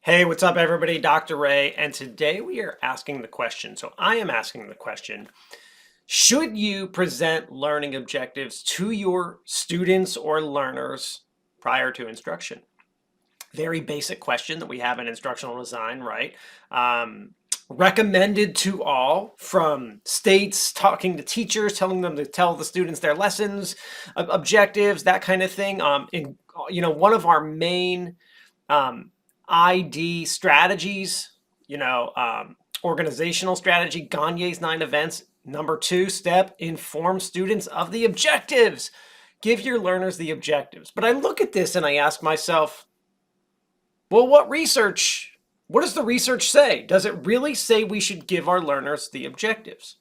Hey, what's up, everybody? Dr. Ray, and today we are asking the question. So, I am asking the question, should you present learning objectives to your students or learners prior to instruction? Very basic question that we have in instructional design, right? Recommended to all from states, talking to teachers, telling them to tell the students their lessons, objectives, that kind of thing. One of our main um, ID strategies, organizational strategy, Gagne's 9 events. Number 2 step, inform students of the objectives. Give your learners the objectives. But I look at this and I ask myself, well, what does the research say? Does it really say we should give our learners the objectives?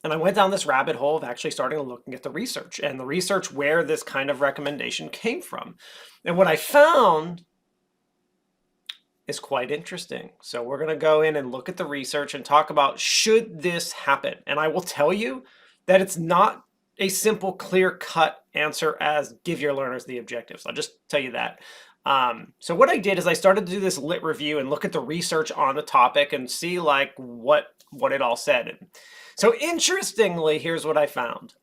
And I went down this rabbit hole of actually starting looking at the research and the research where this kind of recommendation came from. And what I found is quite interesting. So we're going to go in and look at the research and talk about, should this happen? And I will tell you that it's not a simple, clear-cut answer as give your learners the objectives. I'll just tell you that. So what I did is I started to do this lit review and look at the research on the topic and see like what it all said. So interestingly, here's what I found.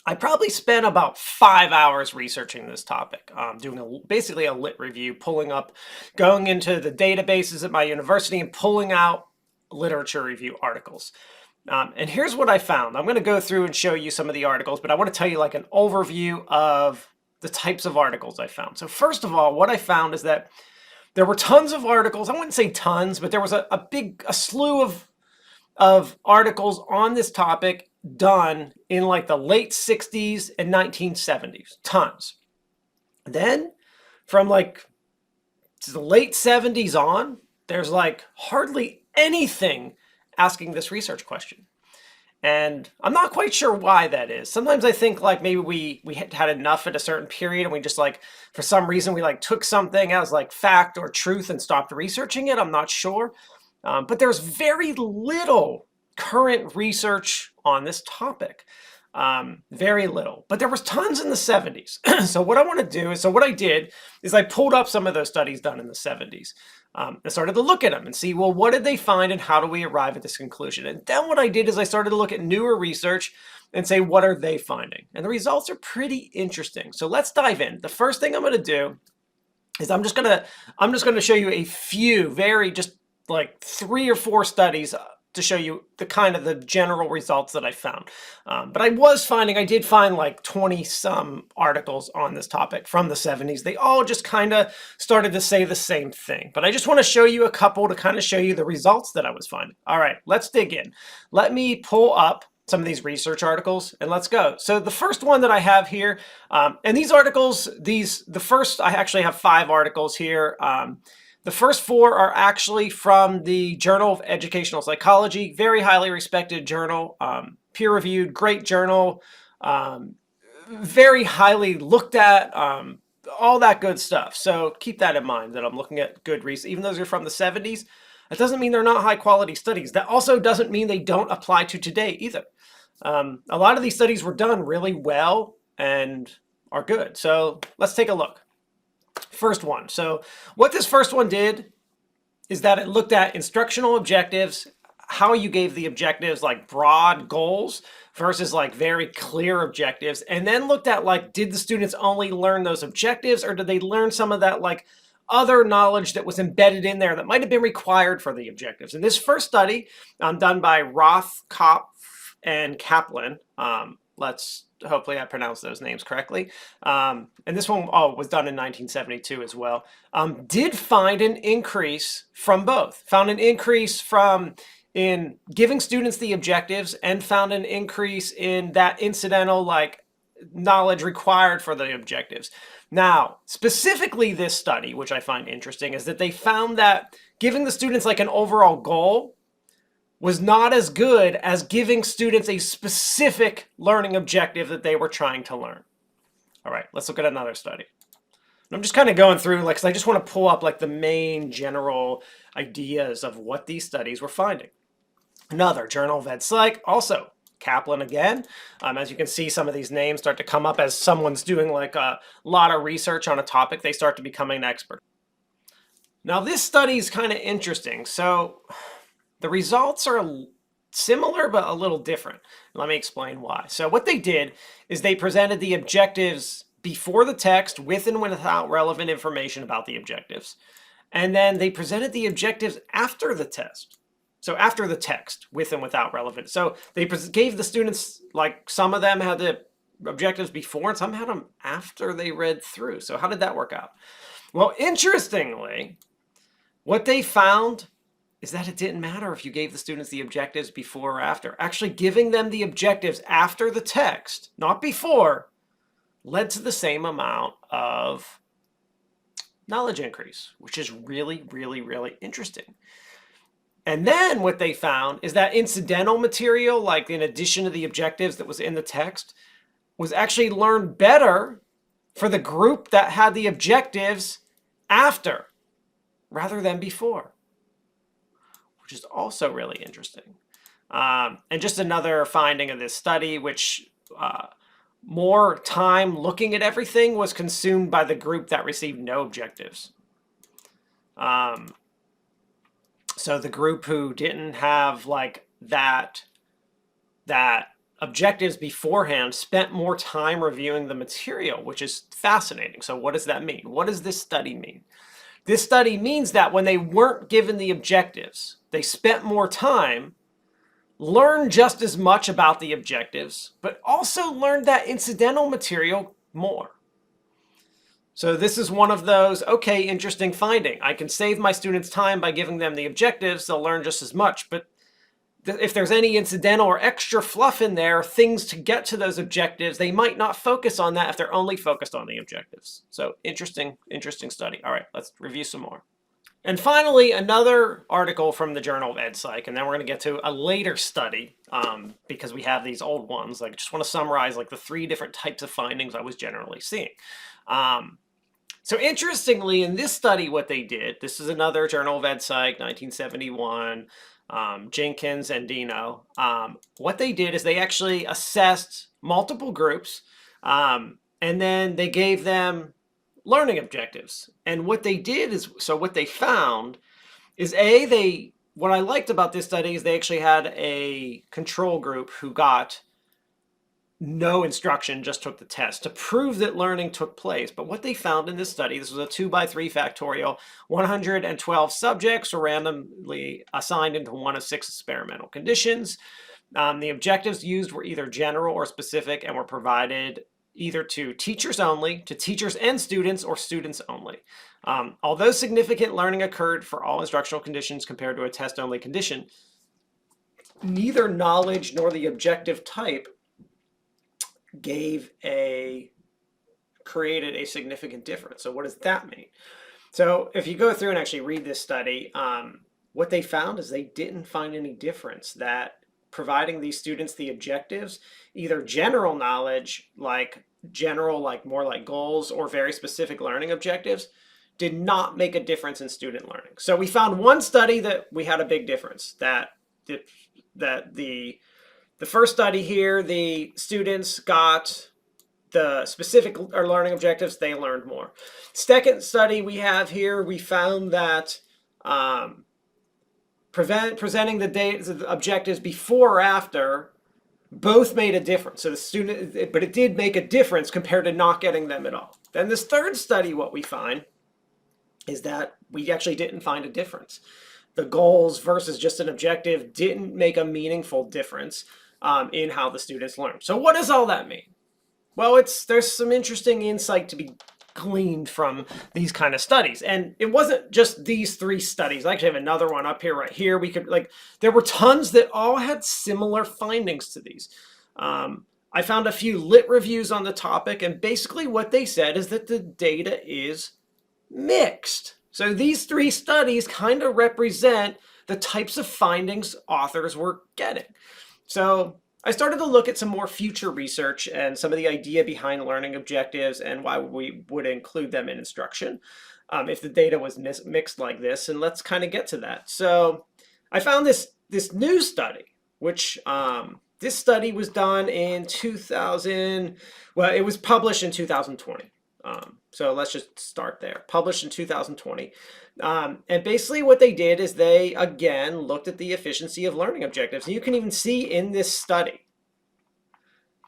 I probably spent about 5 hours researching this topic, doing basically a lit review, going into the databases at my university and pulling out literature review articles. And here's what I found. I'm going to go through and show you some of the articles, but I want to tell you like an overview of the types of articles I found. So first of all, what I found is that there were tons of articles. I wouldn't say tons, but there was a slew of articles on this topic done in like the late 60s and 1970s. Tons. Then from like the late 70s on, there's like hardly anything asking this research question. And I'm not quite sure why that is. Sometimes I think like maybe we had enough at a certain period and we just like, for some reason, we like took something as like fact or truth and stopped researching it. I'm not sure. But there's very little current research on this topic. Very little. But there was tons in the 70s. So what I did is I pulled up some of those studies done in the 70s. And started to look at them and see, well, what did they find and how do we arrive at this conclusion? And then what I did is I started to look at newer research and say, what are they finding? And the results are pretty interesting. So let's dive in. The first thing I'm going to do is I'm just going to show you a few very just like 3 or 4 studies to show you the general results that I found. But I did find like 20 some articles on this topic from the 70s. They all just kind of started to say the same thing. But I just want to show you a couple to kind of show you the results that I was finding. All right, let's dig in. Let me pull up some of these research articles and let's go. So the first one that I have here, and these articles, I actually have 5 articles here. The first 4 are actually from the Journal of Educational Psychology, very highly respected journal, peer-reviewed, great journal, very highly looked at, all that good stuff. So keep that in mind that I'm looking at good research. Even though they're from the 70s, that doesn't mean they're not high-quality studies. That also doesn't mean they don't apply to today either. A lot of these studies were done really well and are good. So let's take a look. First one. So what this first one did is that it looked at instructional objectives, how you gave the objectives like broad goals versus like very clear objectives, and then looked at like, did the students only learn those objectives or did they learn some of that like other knowledge that was embedded in there that might have been required for the objectives. And this first study done by Roth, Kopf, and Kaplan, hopefully I pronounced those names correctly. And this one was done in 1972 as well. Did find an increase from both. Found an increase in giving students the objectives and found an increase in that incidental like knowledge required for the objectives. Now, specifically this study, which I find interesting, is that they found that giving the students like an overall goal was not as good as giving students a specific learning objective that they were trying to learn. All right, let's look at another study. And I'm just kind of going through, like, 'cause I just want to pull up like the main general ideas of what these studies were finding. Another Journal of Ed Psych, also Kaplan again. As you can see, some of these names start to come up as someone's doing like a lot of research on a topic. They start to become an expert. Now, this study is kind of interesting. So the results are similar, but a little different. Let me explain why. So what they did is they presented the objectives before the text with and without relevant information about the objectives. And then they presented the objectives after the test. So after the text, with and without relevant. So they gave the students, like some of them had the objectives before and some had them after they read through. So how did that work out? Well, interestingly, what they found is that it didn't matter if you gave the students the objectives before or after. Actually, giving them the objectives after the text, not before, led to the same amount of knowledge increase, which is really, really, really interesting. And then what they found is that incidental material, like in addition to the objectives that was in the text, was actually learned better for the group that had the objectives after rather than before, which is also really interesting. And just another finding of this study, which more time looking at everything was consumed by the group that received no objectives. So the group who didn't have like that objectives beforehand spent more time reviewing the material, which is fascinating. So what does that mean? What does this study mean? This study means that when they weren't given the objectives, they spent more time, learned just as much about the objectives, but also learned that incidental material more. So this is one of those, okay, interesting finding. I can save my students time by giving them the objectives. They'll learn just as much. But if there's any incidental or extra fluff in there, things to get to those objectives, they might not focus on that if they're only focused on the objectives. So interesting study. All right, let's review some more. And finally, another article from the Journal of EdPsych, and then we're going to get to a later study because we have these old ones. Like, I just want to summarize like the 3 different types of findings I was generally seeing. So interestingly, in this study, what they did, this is another Journal of EdPsych, 1971, Jenkins and Dino. What they did is they actually assessed multiple groups, and then they gave them learning objectives. And what they did is, so what they found is what I liked about this study is they actually had a control group who got no instruction, just took the test to prove that learning took place. But what they found in this study, this was a 2x3 factorial, 112 subjects were randomly assigned into one of 6 experimental conditions. The objectives used were either general or specific and were provided either to teachers only, to teachers and students, or students only. Although significant learning occurred for all instructional conditions compared to a test-only condition, neither knowledge nor the objective type created a significant difference. So what does that mean? So if you go through and actually read this study, what they found is they didn't find any difference that providing these students the objectives, either general knowledge, like more like goals, or very specific learning objectives, did not make a difference in student learning. So we found one study that we had a big difference, that the first study here, the students got the specific or learning objectives, they learned more. Second study we have here, we found that presenting the objectives before or after both made a difference. So but it did make a difference compared to not getting them at all. Then this third study, what we find is that we actually didn't find a difference. The goals versus just an objective didn't make a meaningful difference in how the students learn. So what does all that mean? Well, there's some interesting insight to be gleaned from these kind of studies. And it wasn't just these 3 studies. I actually have another one up here, right here. There were tons that all had similar findings to these. I found a few lit reviews on the topic, and basically what they said is that the data is mixed. So these 3 studies kind of represent the types of findings authors were getting. So I started to look at some more future research and some of the idea behind learning objectives and why we would include them in instruction if the data was mixed like this. And let's kind of get to that. So I found this new study, which This study was done in 2000, well, it was published in 2020. So let's just start there. Published in 2020. And basically what they did is they, again, looked at the efficiency of learning objectives. And you can even see in this study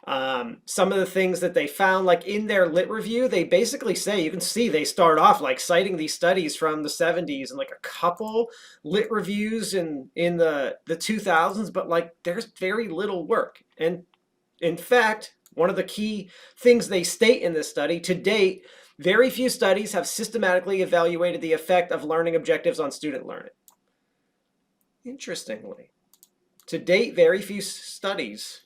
some of the things that they found, like in their lit review, they basically say, you can see they start off like citing these studies from the 70s and like a couple lit reviews in the 2000s, but like there's very little work. And in fact, one of the key things they state in this study, to date, very few studies have systematically evaluated the effect of learning objectives on student learning. Interestingly, to date, very few studies.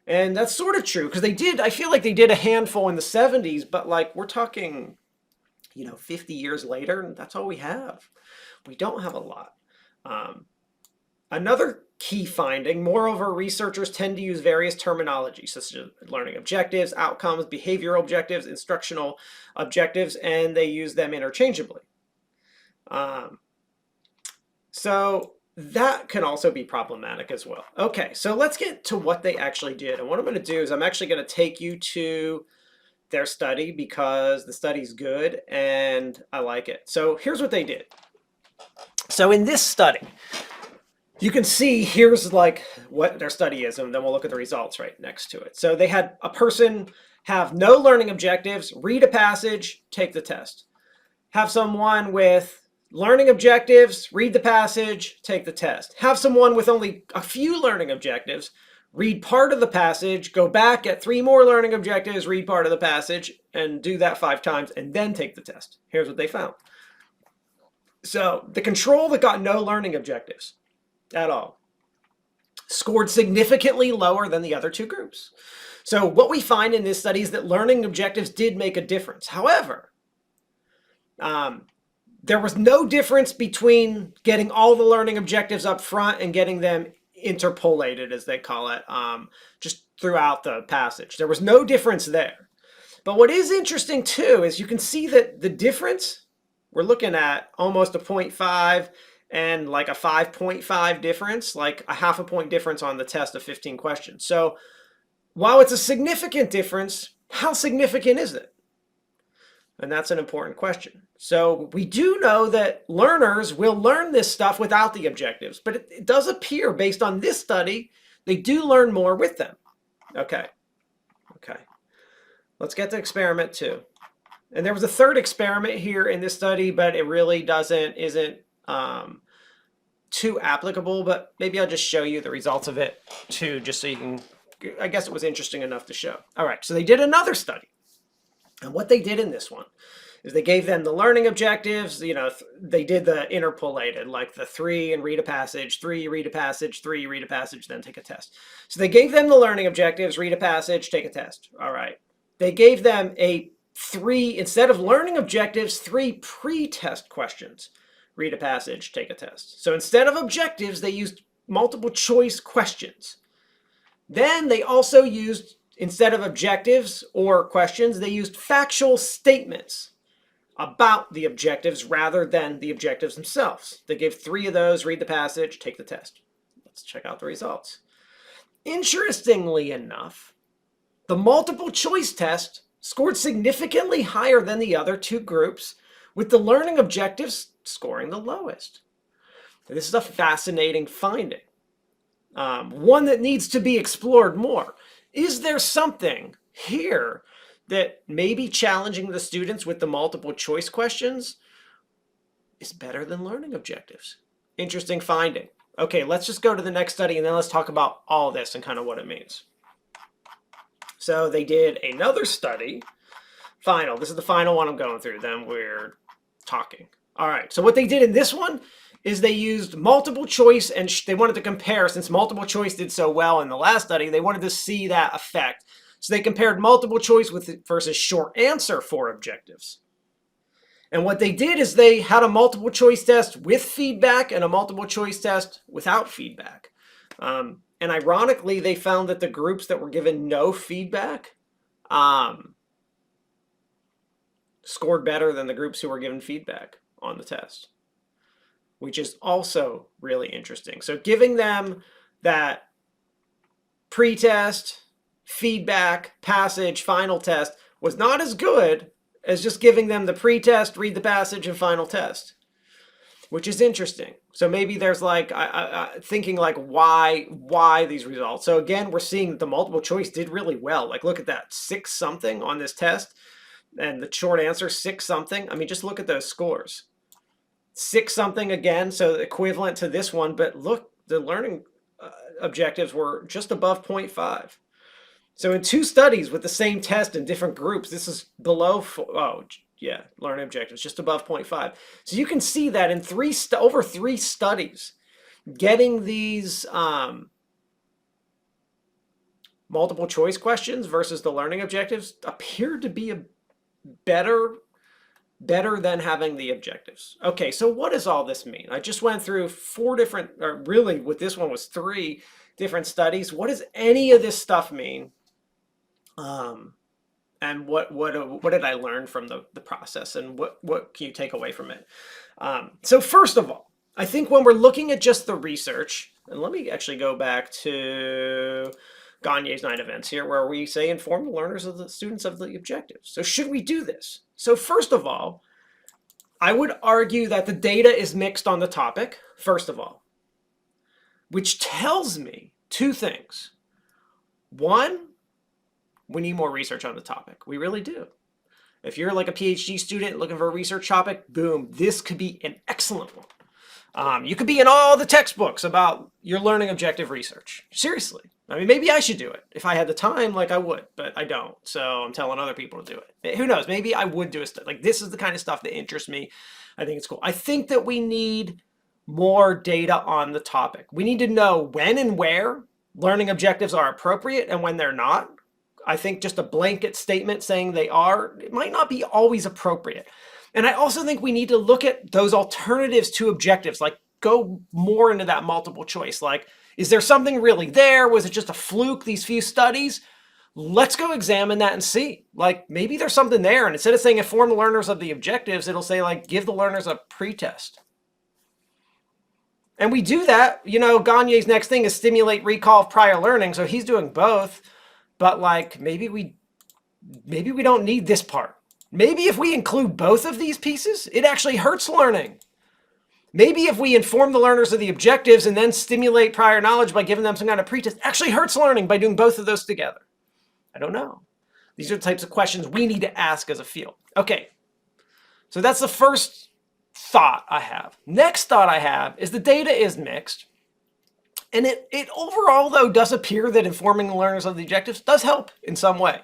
And that's sort of true because they did, I feel like they did a handful in the 70s, but like we're talking, 50 years later, and that's all we have. We don't have a lot. Another key finding, moreover, researchers tend to use various terminologies such as learning objectives, outcomes, behavioral objectives, instructional objectives, and they use them interchangeably. So that can also be problematic as well. Okay, so let's get to what they actually did. And what I'm going to do is I'm actually going to take you to their study because the study's good and I like it. So here's what they did. So in this study, you can see here's like what their study is, and then we'll look at the results right next to it. So they had a person have no learning objectives, read a passage, take the test. Have someone with learning objectives, read the passage, take the test. Have someone with only a few learning objectives, read part of the passage, go back, get 3 more learning objectives, read part of the passage, and do that 5 times, and then take the test. Here's what they found. So the control that got no learning objectives at all scored significantly lower than the other 2 groups. So what we find in this study is that learning objectives did make a difference. However, there was no difference between getting all the learning objectives up front and getting them interpolated, as they call it, just throughout the passage. There was no difference there. But what is interesting too is you can see that the difference, we're looking at almost a 0.5 and like a 5.5 difference, like a half a point difference on the test of 15 questions. So while it's a significant difference, how significant is it? And that's an important question. So we do know that learners will learn this stuff without the objectives, but it does appear based on this study, they do learn more with them. Okay. Let's get to experiment 2. And there was a third experiment here in this study, but it really isn't too applicable, but maybe I'll just show you the results of it too, just so you can, I guess it was interesting enough to show. All right, so they did another study. And what they did in this one is they gave them the learning objectives, they did the interpolated, like the 3 and read a passage, 3, read a passage, 3, read a passage, then take a test. So they gave them the learning objectives, read a passage, take a test. All right. They gave them a 3, instead of learning objectives, 3 pre-test questions. Read a passage, take a test. So instead of objectives, they used multiple choice questions. Then they also used, instead of objectives or questions, they used factual statements about the objectives rather than the objectives themselves. They gave 3 of those, read the passage, take the test. Let's check out the results. Interestingly enough, the multiple choice test scored significantly higher than the other 2 groups, with the learning objectives scoring the lowest. This is a fascinating finding, one that needs to be explored more. Is there something here that maybe challenging the students with the multiple choice questions is better than learning objectives? Interesting finding. Okay, let's just go to the next study and then let's talk about all this and kind of what it means. So they did another study. This is the final one I'm going through, then we're talking. All right, so what they did in this one is they used multiple choice, and they wanted to compare, since multiple choice did so well in the last study, they wanted to see that effect. So they compared multiple choice versus short answer for objectives. And what they did is they had a multiple choice test with feedback and a multiple choice test without feedback. And ironically, they found that the groups that were given no feedback scored better than the groups who were given feedback on the test, which is also really interesting. So giving them that pre-test, feedback, passage, final test was not as good as just giving them the pre-test, read the passage, and final test, which is interesting. So maybe there's like thinking like why these results. So again, we're seeing that the multiple choice did really well. Like look at that, 6 something on this test, and the short answer 6 something. I mean, just look at those scores. 6 something again, so equivalent to this one, but look, the learning objectives were just above 0.5. So in 2 studies with the same test in different groups, this is below, oh yeah, learning objectives, just above 0.5. So you can see that in over 3 studies, getting these multiple choice questions versus the learning objectives appeared to be a better than having the objectives. Okay, so what does all this mean? I just went through 4 different, or really with this one was 3 different studies. What does any of this stuff mean? And what did I learn from the process, and what can you take away from it? So first of all, I think when we're looking at just the research, and let me actually go back to Gagne's 9 events here, where we say inform the learners of the students of the objectives. So should we do this? So first of all, I would argue that the data is mixed on the topic, first of all, which tells me 2 things. One, we need more research on the topic. We really do. If you're like a PhD student looking for a research topic, boom, this could be an excellent one. You could be in all the textbooks about your learning objective research. Seriously. I mean, maybe I should do it. If I had the time, like I would, but I don't. So I'm telling other people to do it. Who knows? Maybe I would do a study. Like this is the kind of stuff that interests me. I think it's cool. I think that we need more data on the topic. We need to know when and where learning objectives are appropriate and when they're not. I think just a blanket statement saying they are, it might not be always appropriate. And I also think we need to look at those alternatives to objectives, like go more into that multiple choice. Like, is there something really there? Was it just a fluke, these few studies? Let's go examine that and see. Like, maybe there's something there. And instead of saying inform the learners of the objectives, it'll say like, give the learners a pretest. And we do that. You know, Gagne's next thing is stimulate recall of prior learning. So he's doing both. But like, maybe we don't need this part. Maybe if we include both of these pieces, it actually hurts learning. Maybe if we inform the learners of the objectives and then stimulate prior knowledge by giving them some kind of pretest, actually hurts learning by doing both of those together. I don't know. These are the types of questions we need to ask as a field. Okay, so that's the first thought I have. Next thought I have is the data is mixed. And it overall, though, does appear that informing the learners of the objectives does help in some way.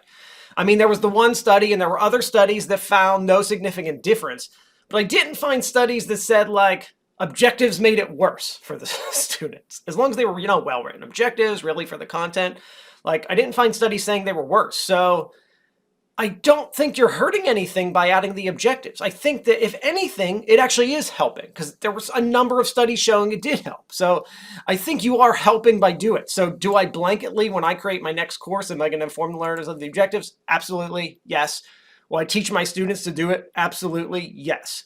I mean, there was the one study, and there were other studies that found no significant difference. But I didn't find studies that said, like, objectives made it worse for the students. As long as they were, you know, well-written objectives, really for the content. Like, I didn't find studies saying they were worse. So I don't think you're hurting anything by adding the objectives. I think that if anything, it actually is helping because there was a number of studies showing it did help. So I think you are helping by doing it. So do I blanketly, when I create my next course, am I going to inform the learners of the objectives? Absolutely, yes. Will I teach my students to do it? Absolutely, yes.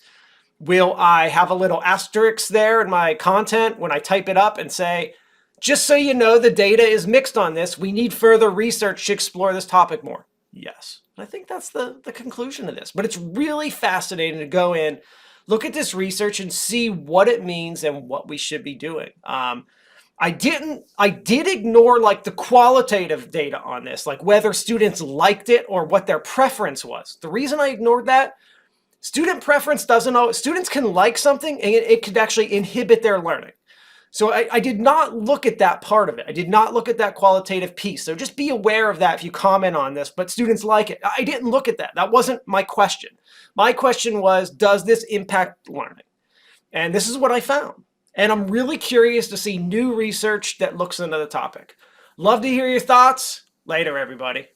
Will I have a little asterisk there in my content when I type it up and say, just so you know, the data is mixed on this. We need further research to explore this topic more. Yes. I think that's the conclusion of this. But it's really fascinating to go in, look at this research and see what it means and what we should be doing. I did ignore like the qualitative data on this, like whether students liked it or what their preference was. The reason I ignored that, student preference doesn't always, students can like something and it could actually inhibit their learning. So I did not look at that part of it. I did not look at that qualitative piece. So just be aware of that if you comment on this, but students like it. I didn't look at that. That wasn't my question. My question was, does this impact learning? And this is what I found. And I'm really curious to see new research that looks into the topic. Love to hear your thoughts. Later, everybody.